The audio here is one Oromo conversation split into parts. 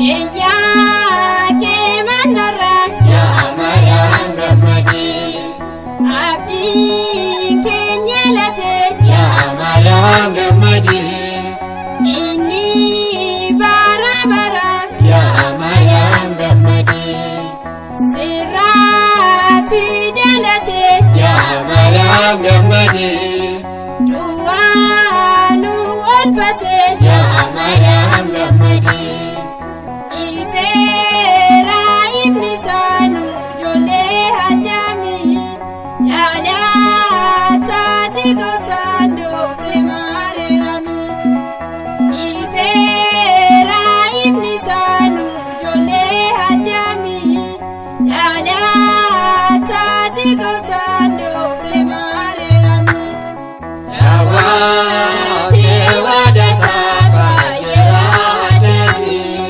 Iya ke manara argate yaa Maariyaam gammadi du'aa nu oolfate yaa Maariyaam gammadi ifeera ifni isaanu ijoollee Addaamii dhalaataati gooftaan dobre Maariyaamii ifeera ifni isaanu ijoollee Addaamii dhalaataati gooftaan dobre Maariyaamii raawwatee waada saafa yeroo Addaamii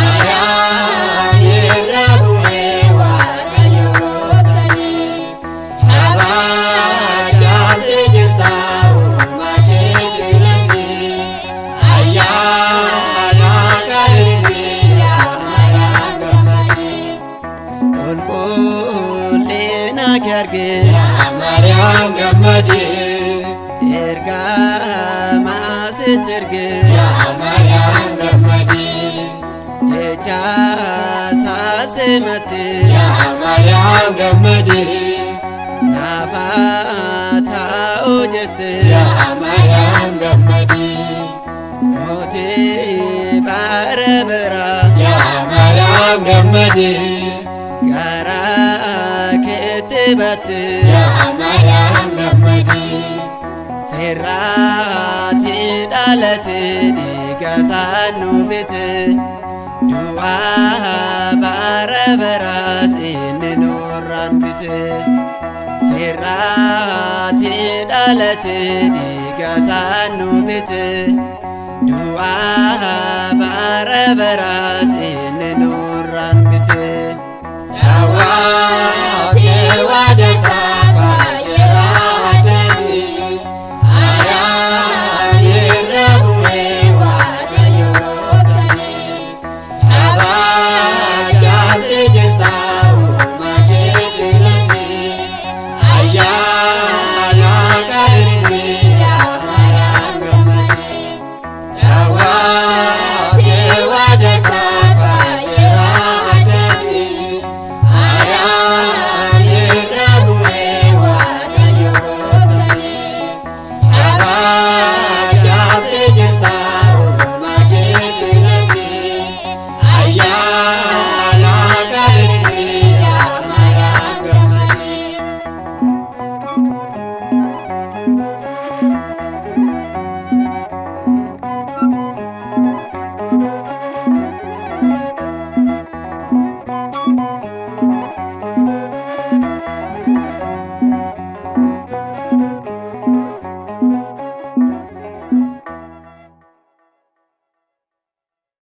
ayaan irra bu'ee Waaqayyo gooftanii kabajaamtee jirta uumatee jirti ayyaana gaarii yaa Maariyaam gammadi qulqullina kee argee yaa Maariyaam gammadi ergamaa sitti ergee yaa Maariyaam gammadi jecha saasimatte yaa Maariyaam gammadi naaf ta'u jette yaa Maariyaam gammadi mootii bara baraa yaa Maariyaam gammadi garaa keetti batte yaa Maariyaam gammadi seerraati dhalate dhiiga saanu bite du'aa bara baraas inni nurraan bise seerraati dhalate dhiiga saanu bite du'aa bara baraas inni nurraan bise.